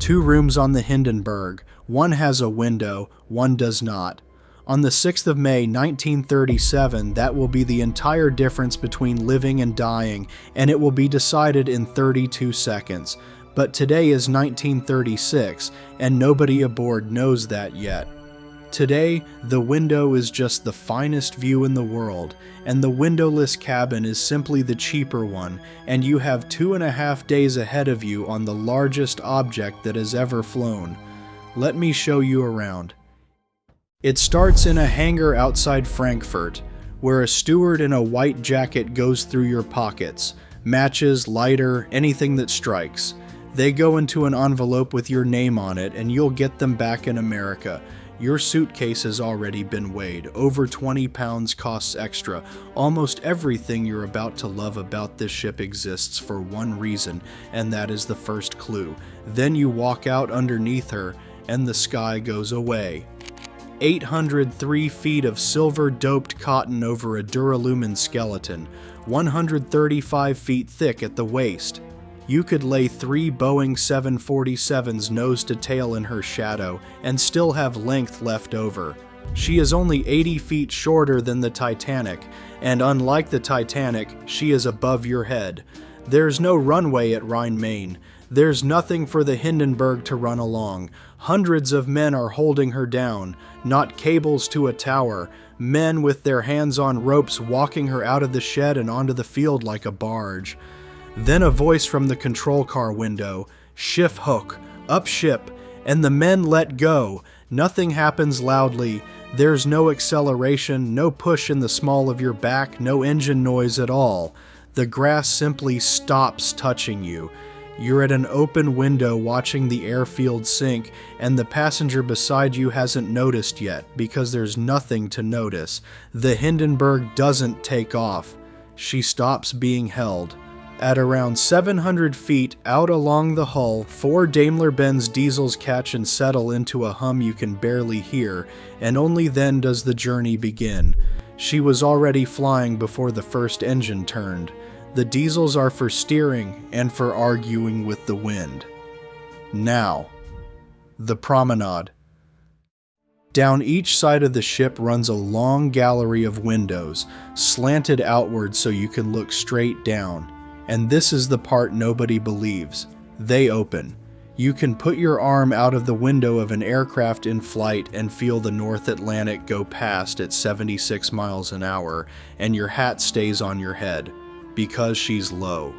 2 rooms on the Hindenburg. One has a window, one does not. On the 6th of May, 1937, that will be the entire difference between living and dying, and it will be decided in 32 seconds. But today is 1936, and nobody aboard knows that yet. Today, the window is just the finest view in the world, and the windowless cabin is simply the cheaper one, and you have 2.5 days ahead of you on the largest object that has ever flown. Let me show you around. It starts in a hangar outside Frankfurt, where a steward in a white jacket goes through your pockets. Matches, lighter, anything that strikes. They go into an envelope with your name on it, and you'll get them back in America. Your suitcase has already been weighed. Over 20 pounds costs extra. Almost everything you're about to love about this ship exists for one reason, and that is the first clue. Then you walk out underneath her, and the sky goes away. 803 feet of silver-doped cotton over a duralumin skeleton, 135 feet thick at the waist. You could lay 3 Boeing 747s nose to tail in her shadow and still have length left over. She is only 80 feet shorter than the Titanic, and unlike the Titanic, she is above your head. There's no runway at Rhine-Main. There's nothing for the Hindenburg to run along. Hundreds of men are holding her down, not cables to a tower, men with their hands on ropes walking her out of the shed and onto the field like a barge. Then a voice from the control car window, "Schiff hook, up ship," and the men let go. Nothing happens loudly. There's no acceleration, no push in the small of your back, no engine noise at all. The grass simply stops touching you. You're at an open window watching the airfield sink, and the passenger beside you hasn't noticed yet, because there's nothing to notice. The Hindenburg doesn't take off. She stops being held. At around 700 feet out along the hull, 4 Daimler-Benz diesels catch and settle into a hum you can barely hear, and only then does the journey begin. She was already flying before the first engine turned. The diesels are for steering and for arguing with the wind. Now, the promenade. Down each side of the ship runs a long gallery of windows, slanted outward so you can look straight down. And this is the part nobody believes. They open. You can put your arm out of the window of an aircraft in flight and feel the North Atlantic go past at 76 miles an hour, and your hat stays on your head. Because she's low.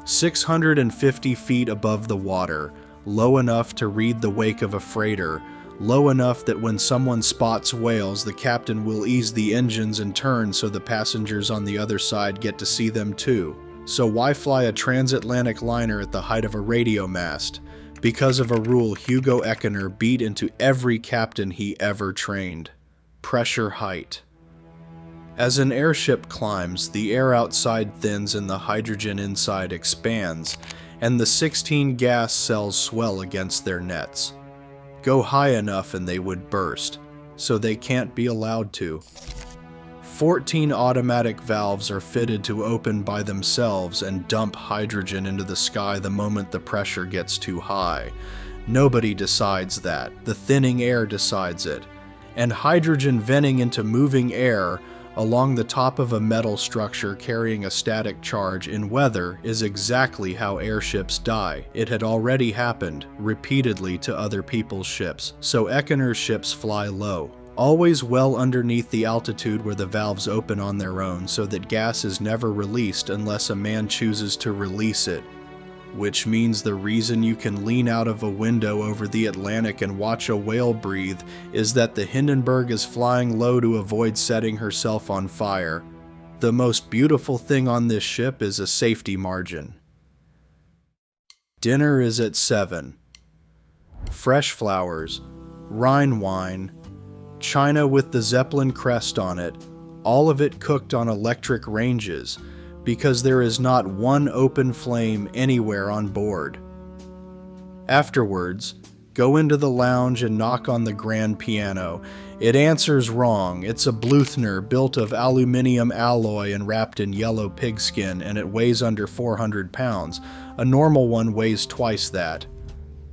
650 feet above the water, low enough to read the wake of a freighter, low enough that when someone spots whales, the captain will ease the engines and turn so the passengers on the other side get to see them too. So why fly a transatlantic liner at the height of a radio mast? Because of a rule Hugo Eckener beat into every captain he ever trained. Pressure height. As an airship climbs, the air outside thins and the hydrogen inside expands, and the 16 gas cells swell against their nets. Go high enough and they would burst, so they can't be allowed to. 14 automatic valves are fitted to open by themselves and dump hydrogen into the sky the moment the pressure gets too high. Nobody decides that. The thinning air decides it. And hydrogen venting into moving air along the top of a metal structure carrying a static charge in weather is exactly how airships die. It had already happened, repeatedly to other people's ships, so Eckener's ships fly low, always well underneath the altitude where the valves open on their own so that gas is never released unless a man chooses to release it. Which means the reason you can lean out of a window over the Atlantic and watch a whale breathe is that the Hindenburg is flying low to avoid setting herself on fire. The most beautiful thing on this ship is a safety margin. Dinner is at 7. Fresh flowers, Rhine wine, china with the Zeppelin crest on it, all of it cooked on electric ranges, because there is not one open flame anywhere on board. Afterwards, go into the lounge and knock on the grand piano. It answers wrong. It's a Bluthner built of aluminium alloy and wrapped in yellow pigskin, and it weighs under 400 pounds. A normal one weighs twice that.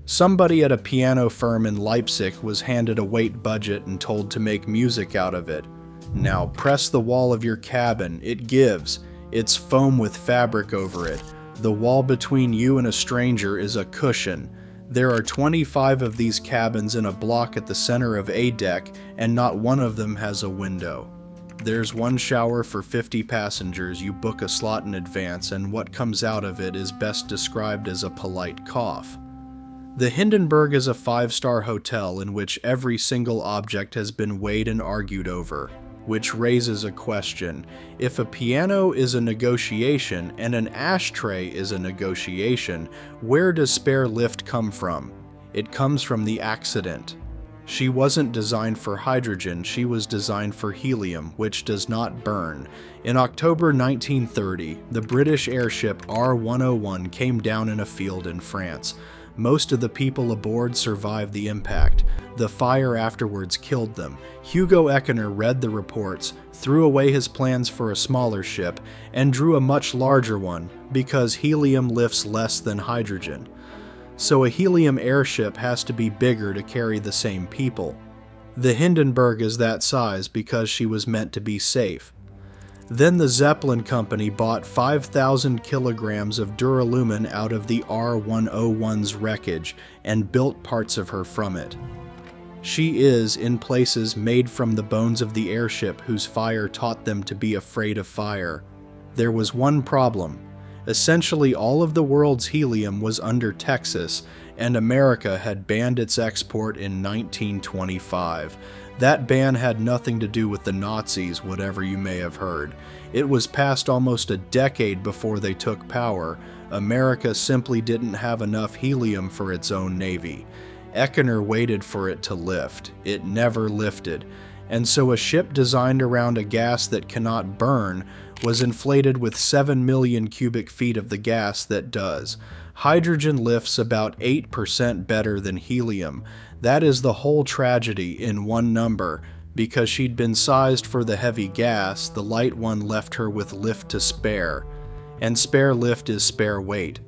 Somebody at a piano firm in Leipzig was handed a weight budget and told to make music out of it. Now press the wall of your cabin, it gives. It's foam with fabric over it. The wall between you and a stranger is a cushion. There are 25 of these cabins in a block at the center of a deck, and not one of them has a window. There's one shower for 50 passengers. You book a slot in advance, and what comes out of it is best described as a polite cough. The Hindenburg is a 5-star hotel in which every single object has been weighed and argued over, which raises a question. If a piano is a negotiation and an ashtray is a negotiation, where does spare lift come from? It comes from the accident. She wasn't designed for hydrogen, she was designed for helium, which does not burn. In October 1930, the British airship R-101 came down in a field in France. Most of the people aboard survived the impact. The fire afterwards killed them. Hugo Eckener read the reports, threw away his plans for a smaller ship, and drew a much larger one, because helium lifts less than hydrogen. So a helium airship has to be bigger to carry the same people. The Hindenburg is that size because she was meant to be safe. Then the Zeppelin company bought 5,000 kilograms of duralumin out of the R-101's wreckage and built parts of her from it. She is, in places, made from the bones of the airship whose fire taught them to be afraid of fire. There was one problem. Essentially all of the world's helium was under Texas, and America had banned its export in 1925. That ban had nothing to do with the Nazis, whatever you may have heard. It was past almost a decade before they took power. America simply didn't have enough helium for its own navy. Eckener waited for it to lift. It never lifted. And so a ship designed around a gas that cannot burn was inflated with 7 million cubic feet of the gas that does. Hydrogen lifts about 8% better than helium. That is the whole tragedy in one number. Because she'd been sized for the heavy gas, the light one left her with lift to spare. And spare lift is spare weight.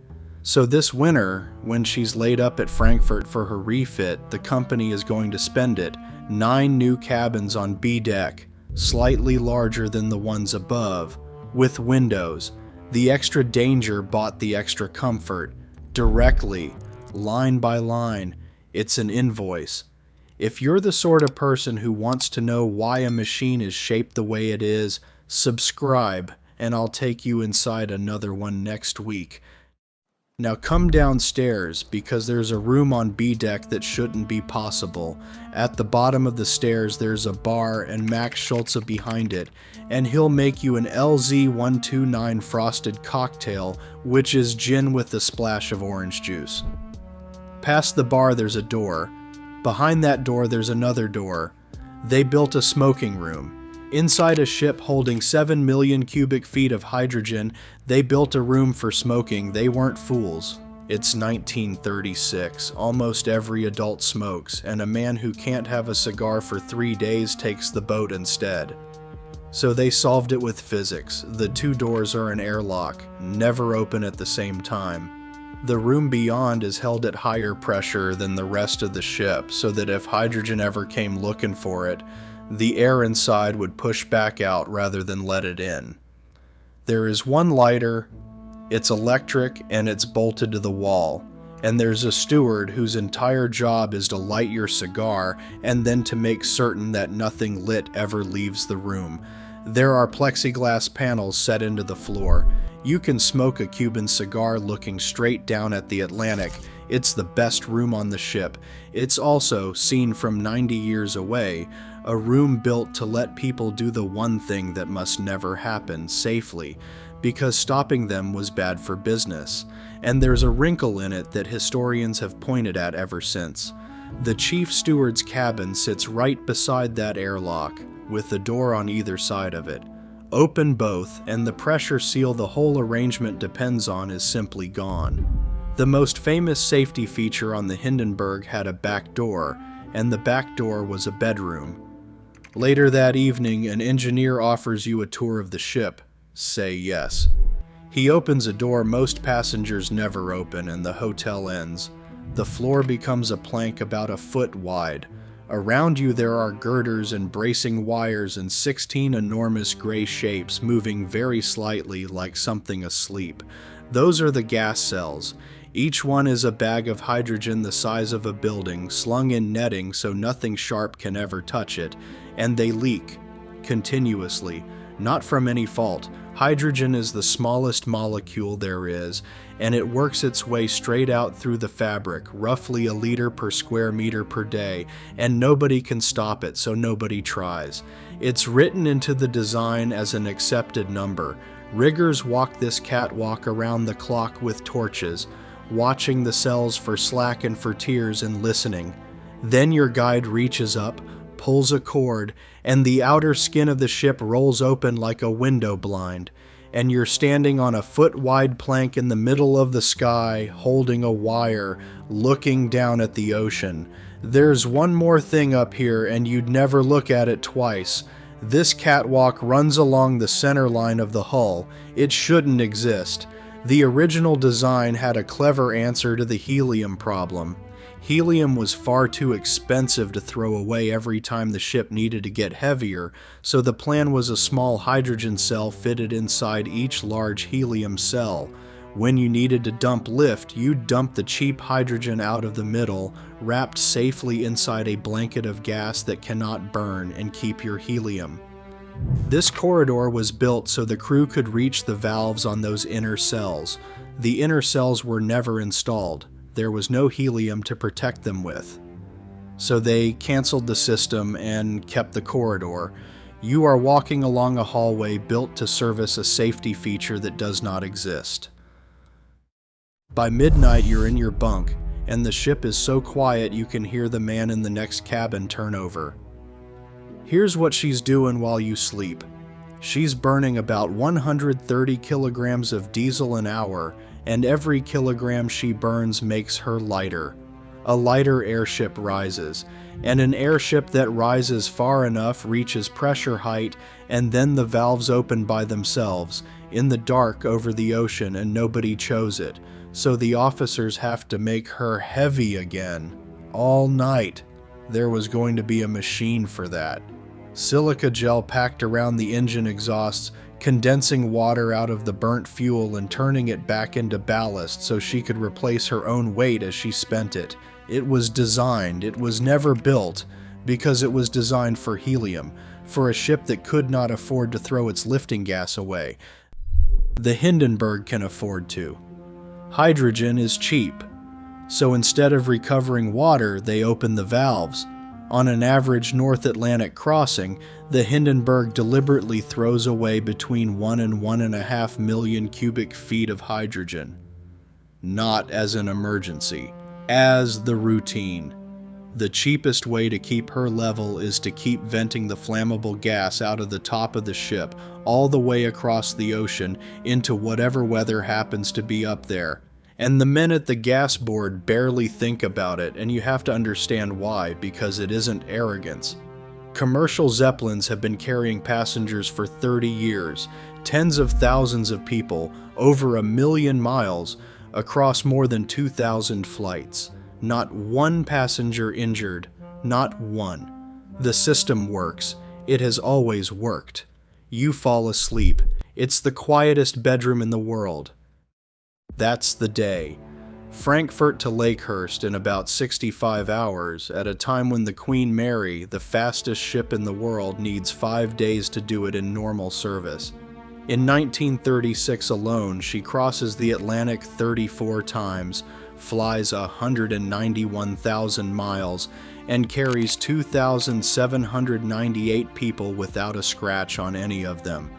So this winter, when she's laid up at Frankfurt for her refit, the company is going to spend it. 9 new cabins on B deck, slightly larger than the ones above, with windows. The extra danger bought the extra comfort. Directly, line by line, it's an invoice. If you're the sort of person who wants to know why a machine is shaped the way it is, subscribe, and I'll take you inside another one next week. Now come downstairs, because there's a room on B deck that shouldn't be possible. At the bottom of the stairs there's a bar and Max Schulze behind it, and he'll make you an LZ-129 frosted cocktail, which is gin with a splash of orange juice. Past the bar there's a door. Behind that door there's another door. They built a smoking room. Inside a ship holding 7 million cubic feet of hydrogen, they built a room for smoking. They weren't fools. It's 1936. Almost every adult smokes, and a man who can't have a cigar for 3 days takes the boat instead. So they solved it with physics. The 2 doors are an airlock, never open at the same time. The room beyond is held at higher pressure than the rest of the ship, so that if hydrogen ever came looking for it, the air inside would push back out rather than let it in. There is one lighter, it's electric and it's bolted to the wall, and there's a steward whose entire job is to light your cigar and then to make certain that nothing lit ever leaves the room. There are plexiglass panels set into the floor. You can smoke a Cuban cigar looking straight down at the Atlantic. It's the best room on the ship. It's also, seen from 90 years away, a room built to let people do the one thing that must never happen safely, because stopping them was bad for business. And there's a wrinkle in it that historians have pointed at ever since. The chief steward's cabin sits right beside that airlock, with the door on either side of it. Open both, and the pressure seal the whole arrangement depends on is simply gone. The most famous safety feature on the Hindenburg had a back door, and the back door was a bedroom. Later that evening, an engineer offers you a tour of the ship. Say yes. He opens a door most passengers never open, and the hotel ends. The floor becomes a plank about a foot wide. Around you there are girders and bracing wires and 16 enormous gray shapes moving very slightly like something asleep. Those are the gas cells. Each one is a bag of hydrogen the size of a building, slung in netting so nothing sharp can ever touch it, and they leak continuously, not from any fault. Hydrogen is the smallest molecule there is, and it works its way straight out through the fabric, roughly a liter per square meter per day, and nobody can stop it, so nobody tries. It's written into the design as an accepted number. Riggers walk this catwalk around the clock with torches, watching the cells for slack and for tears and listening. Then your guide reaches up, pulls a cord, and the outer skin of the ship rolls open like a window blind, and you're standing on a foot-wide plank in the middle of the sky, holding a wire, looking down at the ocean. There's one more thing up here, and you'd never look at it twice. This catwalk runs along the center line of the hull. It shouldn't exist. The original design had a clever answer to the helium problem. Helium was far too expensive to throw away every time the ship needed to get heavier, so the plan was a small hydrogen cell fitted inside each large helium cell. When you needed to dump lift, you'd dump the cheap hydrogen out of the middle, wrapped safely inside a blanket of gas that cannot burn, and keep your helium. This corridor was built so the crew could reach the valves on those inner cells. The inner cells were never installed. There was no helium to protect them with. So they canceled the system and kept the corridor. You are walking along a hallway built to service a safety feature that does not exist. By midnight you're in your bunk, and the ship is so quiet you can hear the man in the next cabin turn over. Here's what she's doing while you sleep. She's burning about 130 kilograms of diesel an hour, and every kilogram she burns makes her lighter. A lighter airship rises, and an airship that rises far enough reaches pressure height, and then the valves open by themselves, in the dark over the ocean, and nobody chose it. So the officers have to make her heavy again. All night. There was going to be a machine for that. Silica gel packed around the engine exhausts, condensing water out of the burnt fuel and turning it back into ballast so she could replace her own weight as she spent it. It was designed, it was never built, because it was designed for helium, for a ship that could not afford to throw its lifting gas away. The Hindenburg can afford to. Hydrogen is cheap, so instead of recovering water, they open the valves. On an average North Atlantic crossing, the Hindenburg deliberately throws away between 1 and 1.5 million cubic feet of hydrogen. Not as an emergency, as the routine. The cheapest way to keep her level is to keep venting the flammable gas out of the top of the ship all the way across the ocean into whatever weather happens to be up there. And the men at the gas board barely think about it, and you have to understand why, because it isn't arrogance. Commercial Zeppelins have been carrying passengers for 30 years, tens of thousands of people, over 1 million miles, across more than 2,000 flights. Not one passenger injured, not one. The system works. It has always worked. You fall asleep. It's the quietest bedroom in the world. That's the day. Frankfurt to Lakehurst in about 65 hours, at a time when the Queen Mary, the fastest ship in the world, needs 5 days to do it in normal service. In 1936 alone, she crosses the Atlantic 34 times, flies 191,000 miles, and carries 2,798 people without a scratch on any of them.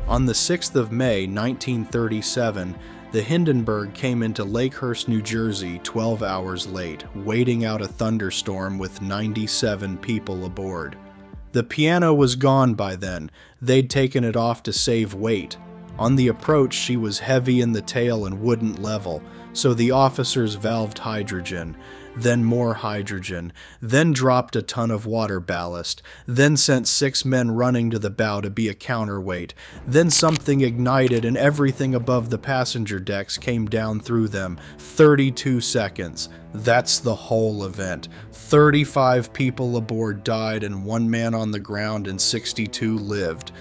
On the 6th of May, 1937, the Hindenburg came into Lakehurst, New Jersey 12 hours late, waiting out a thunderstorm with 97 people aboard. The piano was gone by then. They'd taken it off to save weight. On the approach, she was heavy in the tail and wouldn't level, so the officers valved hydrogen. then more hydrogen, then dropped a ton of water ballast, then sent 6 men running to the bow to be a counterweight, then something ignited and everything above the passenger decks came down through them. 32 seconds. That's the whole event. 35 people aboard died and 1 man on the ground and 62 lived.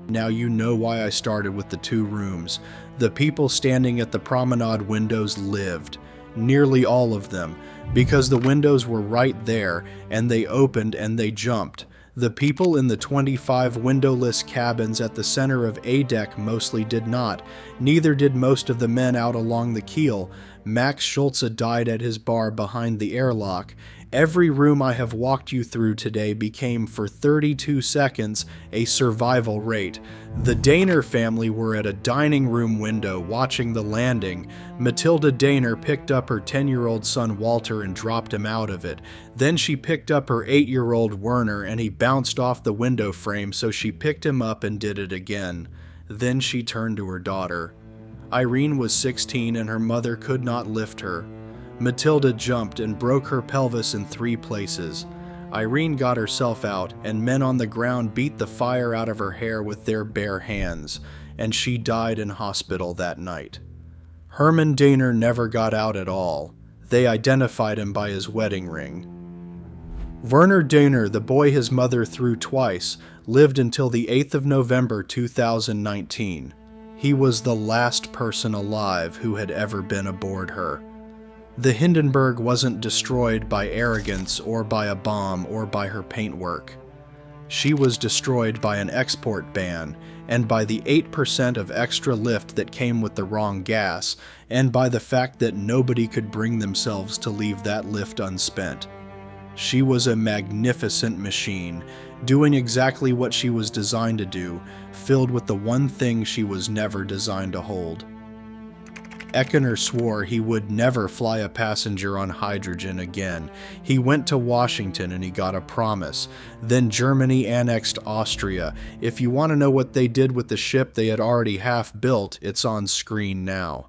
Now you know why I started with the 2 rooms. The people standing at the promenade windows lived. Nearly all of them, because the windows were right there, and they opened and they jumped. The people in the 25 windowless cabins at the center of A deck mostly did not. Neither did most of the men out along the keel. Max Schulze died at his bar behind the airlock. Every room I have walked you through today became, for 32 seconds, a survival rate. The Daner family were at a dining room window watching the landing. Matilda Daner picked up her 10-year-old son Walter and dropped him out of it. Then she picked up her 8-year-old Werner and he bounced off the window frame, so she picked him up and did it again. Then she turned to her daughter. Irene was 16 and her mother could not lift her. Matilda jumped and broke her pelvis in 3 places. Irene got herself out, and men on the ground beat the fire out of her hair with their bare hands, and she died in hospital that night. Herman Daner never got out at all. They identified him by his wedding ring. Werner Daner, the boy his mother threw twice, lived until the 8th of November 2019. He was the last person alive who had ever been aboard her. The Hindenburg wasn't destroyed by arrogance or by a bomb or by her paintwork. She was destroyed by an export ban, and by the 8% of extra lift that came with the wrong gas, and by the fact that nobody could bring themselves to leave that lift unspent. She was a magnificent machine, doing exactly what she was designed to do, filled with the one thing she was never designed to hold. Eckener swore he would never fly a passenger on hydrogen again. He went to Washington and he got a promise. Then Germany annexed Austria. If you want to know what they did with the ship they had already half built, it's on screen now.